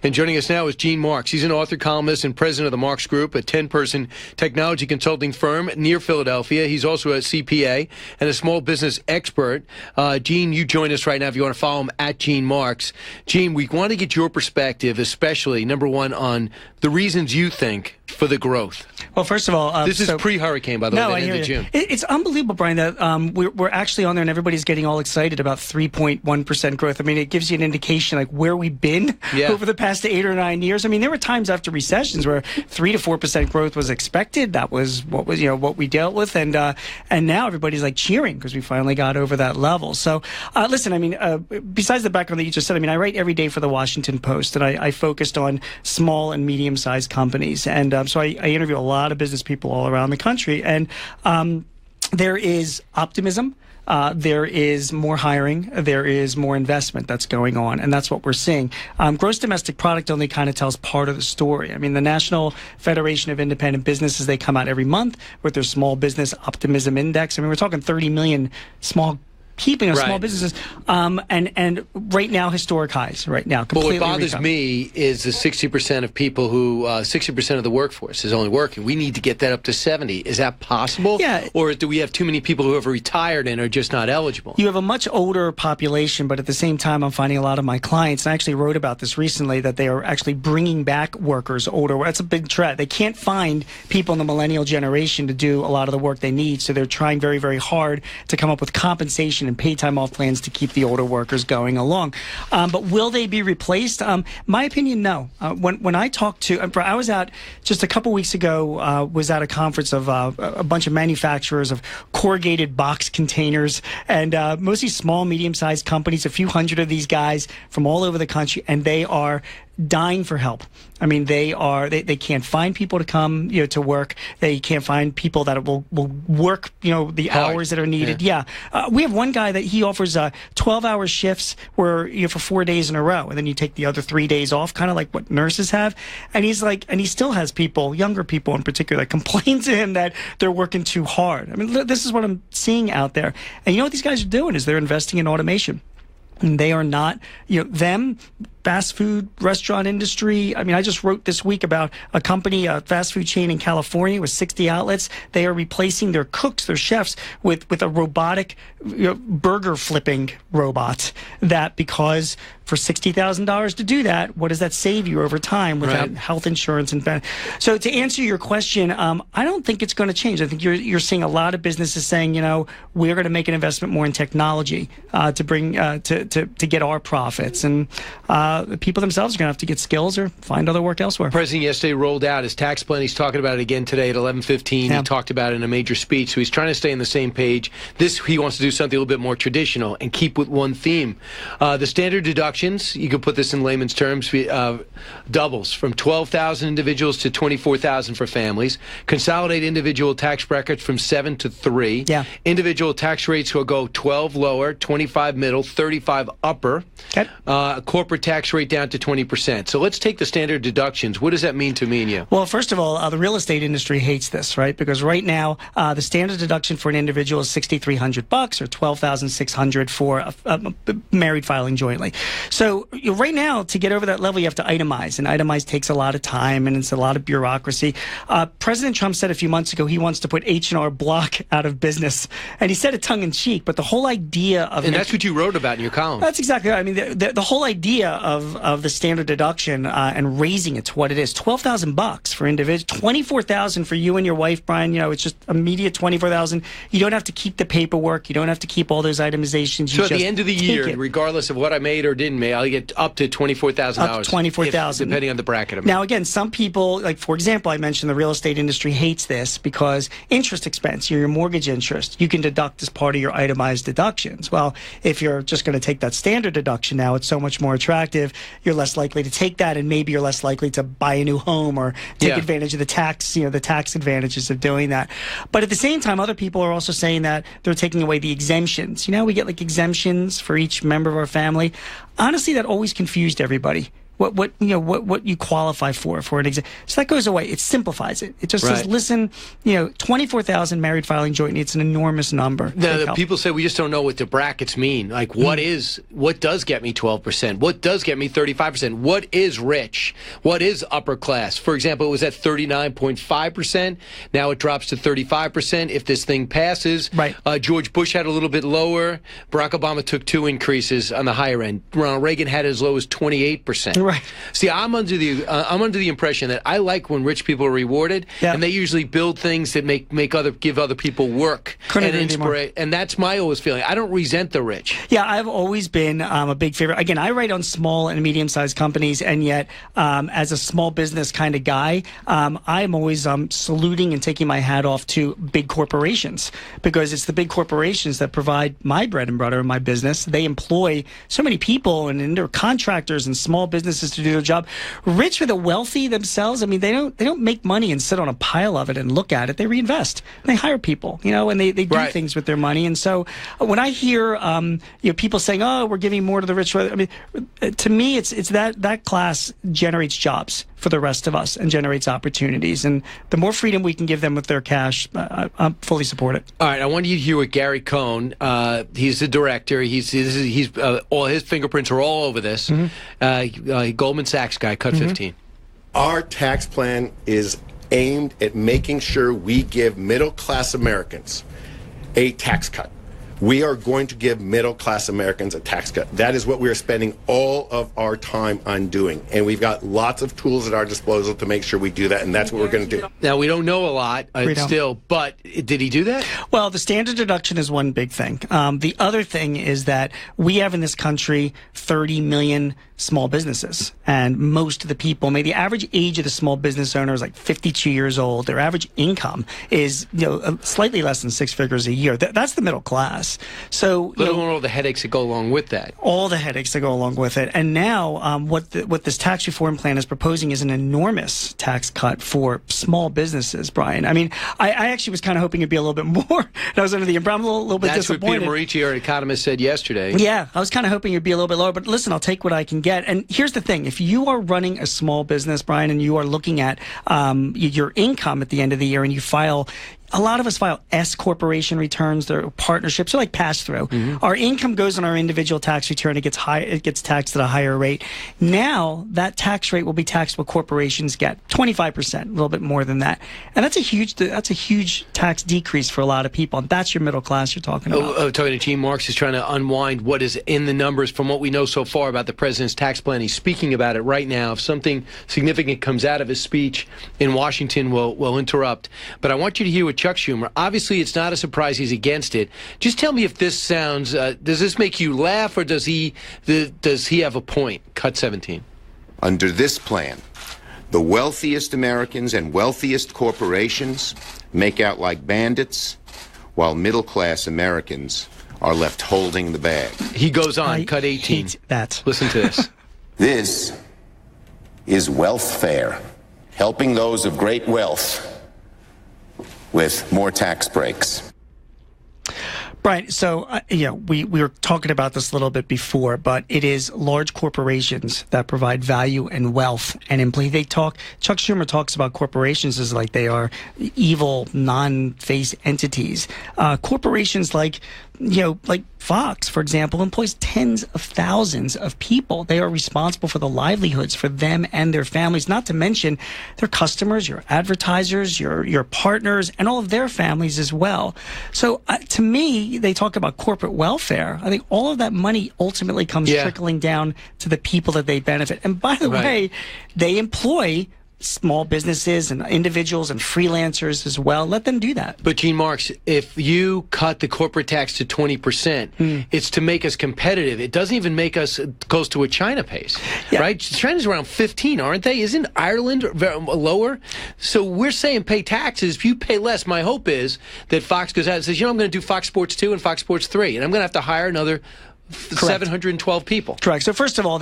And joining us now is Gene Marks. He's an author, columnist, and president of the Marks Group, a 10-person technology consulting firm near Philadelphia. He's also a CPA and a small business expert. Gene, you join us right now if you want to follow him at Gene Marks. Gene, we want to get your perspective, especially, number one, on the reasons you think for the growth. Well, first of all, this is pre-hurricane, by the way, the end of June. It's unbelievable, Brian, that we're actually on there and everybody's getting all excited about 3.1% growth. I mean, it gives you an indication like where we've been over the past 8 or 9 years. I mean, there were times after recessions where 3 to 4% growth was expected. That was what we dealt with, and now everybody's like cheering because we finally got over that level. So, listen, I mean, besides the background that you just said, I mean, I write every day for the Washington Post, and I focused on small and medium-sized companies, and so I interview a lot of business people all around the country, and there is optimism. There is more hiring. There is more investment that's going on, and that's what we're seeing. Gross domestic product only kind of tells part of the story. I mean, the National Federation of Independent Businesses, they come out every month with their Small Business Optimism Index. I mean, we're talking 30 million small businesses, and right now, historic highs right now. But what bothers me is the 60% of people who, 60% of the workforce is only working. We need to get that up to 70. Is that possible? Yeah. Or do we have too many people who have retired and are just not eligible? You have a much older population, but at the same time, I'm finding a lot of my clients, and I actually wrote about this recently, that they are actually bringing back workers older. That's a big trend. They can't find people in the millennial generation to do a lot of the work they need, so they're trying very, very hard to come up with compensation and paid time off plans to keep the older workers going along. But will they be replaced? My opinion, no. When I talked to, I was out just a couple weeks ago, was at a conference of a bunch of manufacturers of corrugated box containers, and mostly small, medium-sized companies, a few hundred of these guys from all over the country, and they are dying for help. I mean, they can't find people to come, to work. They can't find people that will work, the hours that are needed. Yeah. We have one guy that he offers 12-hour shifts where for 4 days in a row, and then you take the other 3 days off, kind of like what nurses have. And he's like, and he still has people, younger people in particular, that complain to him that they're working too hard. I mean, this is what I'm seeing out there. And you know what these guys are doing is they're investing in automation. And they are not, fast food restaurant industry. I mean, I just wrote this week about a company, a fast food chain in California with 60 outlets. They are replacing their cooks, their chefs, with a robotic burger flipping robot. That because for $60,000 to do that, what does that save you over time without health insurance and benefits? So to answer your question, I don't think it's going to change. I think you're seeing a lot of businesses saying, we're going to make an investment more in technology to bring to get our profits, and the people themselves are going to have to get skills or find other work elsewhere. The president yesterday rolled out his tax plan. He's talking about it again today at 11:15. He talked about it in a major speech, so he's trying to stay on the same page. He wants to do something a little bit more traditional and keep with one theme. The standard deductions, you could put this in layman's terms, doubles from 12,000 individuals to 24,000 for families. Consolidate individual tax brackets from 7 to 3. Yeah. Individual tax rates will go 12 lower, 25 middle, 35 upper. Okay. Corporate tax rate down to 20%. So let's take the standard deductions. What does that mean to me and you? Well, first of all, the real estate industry hates this, right? Because right now, the standard deduction for an individual is $6,300 or $12,600 for a married filing jointly. So right now, to get over that level, you have to itemize, and itemize takes a lot of time, and it's a lot of bureaucracy. President Trump said a few months ago he wants to put H&R Block out of business, and he said it tongue-in-cheek, but the whole idea of... And that's what you wrote about in your column. That's exactly right. I mean, the whole idea of the standard deduction and raising it to what it is, $12,000 for individuals, $24,000 for you and your wife, Brian. It's just immediate $24,000. You don't have to keep the paperwork. You don't have to keep all those itemizations. So at the end of the year, regardless of what I made or didn't make, I'll get up to $24,000. Up to $24,000, depending on the bracket. Now, again, some people, like for example, I mentioned the real estate industry hates this because interest expense, your mortgage interest, you can deduct as part of your itemized deductions. Well, if you're just going to take that standard deduction now, it's so much more attractive. You're less likely to take that, and maybe you're less likely to buy a new home or take advantage of the tax, the tax advantages of doing that. But at the same time, other people are also saying that they're taking away the exemptions. We get like exemptions for each member of our family. Honestly, that always confused everybody. what you qualify for an exam. So that goes away. It simplifies it. It just says, listen, 24,000 married filing jointly. It's an enormous number. Now, people say we just don't know what the brackets mean. Like, what does get me 12%? What does get me 35%? What is rich? What is upper class? For example, it was at 39.5%. Now it drops to 35% if this thing passes. Right. George Bush had a little bit lower. Barack Obama took 2 increases on the higher end. Ronald Reagan had as low as 28%. Right. See, I'm under the impression that I like when rich people are rewarded, and they usually build things that give other people work and inspire. And that's my always feeling. I don't resent the rich. Yeah, I've always been a big favorite. Again, I write on small and medium-sized companies, and yet as a small business kind of guy, I'm always saluting and taking my hat off to big corporations, because it's the big corporations that provide my bread and butter in my business. They employ so many people, and they're contractors and small businesses to do their job. Rich or the wealthy themselves, I mean, they don't make money and sit on a pile of it and look at it. They reinvest. They hire people, and they do things with their money. And so when I hear people saying, "Oh, we're giving more to the rich," I mean, to me, it's that class generates jobs for the rest of us and generates opportunities. And the more freedom we can give them with their cash, I fully support it. All right, I want you to hear what Gary Cohn, he's the director. He's all his fingerprints are all over this. Goldman Sachs guy, cut 15. Our tax plan is aimed at making sure we give middle-class Americans a tax cut. We are going to give middle-class Americans a tax cut. That is what we are spending all of our time on doing. And we've got lots of tools at our disposal to make sure we do that, and that's what we're going to do. Now, we don't know a lot still, but did he do that? Well, the standard deduction is one big thing. The other thing is that we have in this country 30 million small businesses, and most of the people, maybe the average age of the small business owner is like 52 years old. Their average income is slightly less than 6 figures a year. That's the middle class. So let alone all the headaches that go along with that. All the headaches that go along with it. And now what this tax reform plan is proposing is an enormous tax cut for small businesses, Brian. I mean, I actually was kind of hoping it'd be a little bit more. And I was under the impression, I'm a little bit disappointed. That's what Peter Morici, our economist, said yesterday. Yeah, I was kind of hoping it'd be a little bit lower. But listen, I'll take what I can get. And here's the thing. If you are running a small business, Brian, and you are looking at your income at the end of the year, and you file, a lot of us file S corporation returns. They're partnerships. They're like pass-through. Our income goes on our individual tax return. It gets taxed at a higher rate. Now that tax rate will be taxed what corporations get, 25%, a little bit more than that. And that's a huge tax decrease for a lot of people. And that's your middle class you're talking about. Talking to Gene Marks is trying to unwind what is in the numbers from what we know so far about the president's tax plan. He's speaking about it right now. If something significant comes out of his speech in Washington, we'll interrupt. But I want you to hear what Chuck Schumer. Obviously, it's not a surprise he's against it. Just tell me if this sounds, does this make you laugh, or does he have a point? Cut 17. Under this plan, the wealthiest Americans and wealthiest corporations make out like bandits, while middle-class Americans are left holding the bag. He goes on, cut 18. Hate that. Listen to this. This is welfare, helping those of great wealth with more tax breaks. Brian, so we were talking about this a little bit before, but it is large corporations that provide value and wealth and employee. Chuck Schumer talks about corporations as like they are evil, non-face entities. Corporations like Fox, for example, employs tens of thousands of people. They are responsible for the livelihoods for them and their families, not to mention their customers, your advertisers, your partners, and all of their families as well. So to me, they talk about corporate welfare. I think all of that money ultimately comes trickling down to the people that they benefit. And by the way, they employ small businesses and individuals and freelancers as well. Let them do that. But Gene Marks, if you cut the corporate tax to 20%, it's to make us competitive. It doesn't even make us close to what China pays, right? China's around 15, aren't they? Isn't Ireland lower? So we're saying pay taxes. If you pay less, my hope is that Fox goes out and says, I'm going to do Fox Sports 2 and Fox Sports 3, and I'm going to have to hire another 712 people. Correct. So first of all,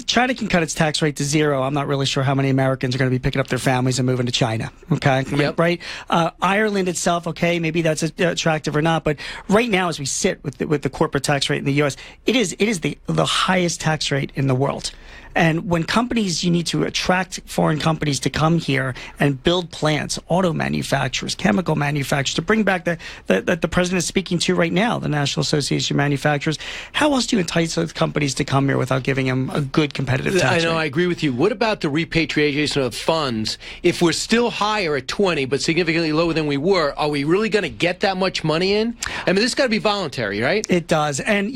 China can cut its tax rate to 0. I'm not really sure how many Americans are going to be picking up their families and moving to China. Okay. Yep. Right. Ireland itself. Okay. Maybe that's attractive or not. But right now, as we sit with the corporate tax rate in the U.S., it is the highest tax rate in the world. And when companies, you need to attract foreign companies to come here and build plants, auto manufacturers, chemical manufacturers, to bring back that the president is speaking to right now, the National Association of Manufacturers. How else do you entice those companies to come here without giving them a good competitive tax rate? I agree with you. What about the repatriation of funds? If we're still higher at 20, but significantly lower than we were, are we really going to get that much money in? I mean, this has got to be voluntary, right? It does. And,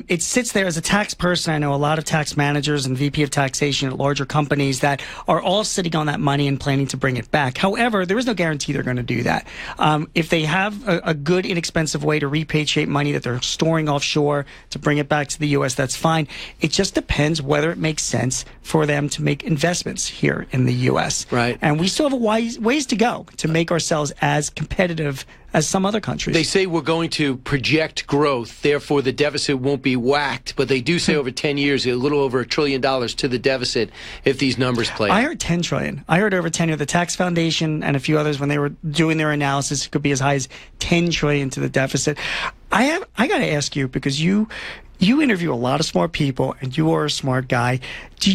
it sits there as a tax person. I know a lot of tax managers and VP of taxation at larger companies that are all sitting on that money and planning to bring it back. However, there is no guarantee they're going to do that. If they have a good, inexpensive way to repatriate money that they're storing offshore to bring it back to the U.S., that's fine. It just depends whether it makes sense for them to make investments here in the U.S. Right. And we still have a ways to go to make ourselves as competitive as some other countries. They say we're going to project growth, therefore the deficit won't be whacked, but they do say over 10 years, a little over $1 trillion to the deficit if these numbers play out. I heard 10 trillion. I heard over 10 years. The Tax Foundation and a few others, when they were doing their analysis, it could be as high as 10 trillion to the deficit. I got to ask you, because you interview a lot of smart people and you are a smart guy. Do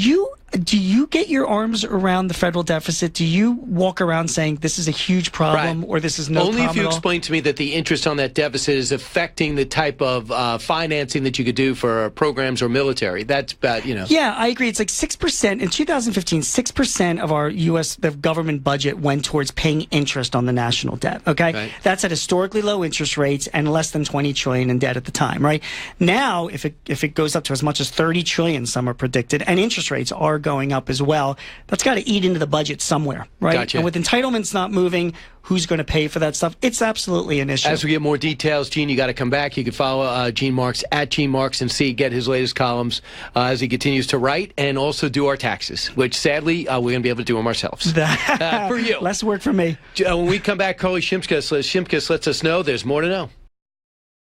you get your arms around the federal deficit? Do you walk around saying this is a huge problem, or this is no problem? Only if you explain to me that the interest on that deficit is affecting the type of financing that you could do for programs or military. That's bad, Yeah, I agree. It's like 6%. In 2015, 6% of our the government budget went towards paying interest on the national debt, okay? Right. That's at historically low interest rates and less than 20 trillion in debt at the time, right? Now, if it goes up to as much as 30 trillion, some are predicted, and interest rates are going up as well, that's got to eat into the budget somewhere, right? Gotcha. And with entitlements not moving, who's going to pay for that stuff? It's absolutely an issue. As we get more details, Gene, you got to come back. You can follow Gene Marks at Gene Marks and get his latest columns as he continues to write and also do our taxes, which sadly we're going to be able to do them ourselves. For you. Less work for me. When we come back, Carly Shimkus lets us know there's more to know.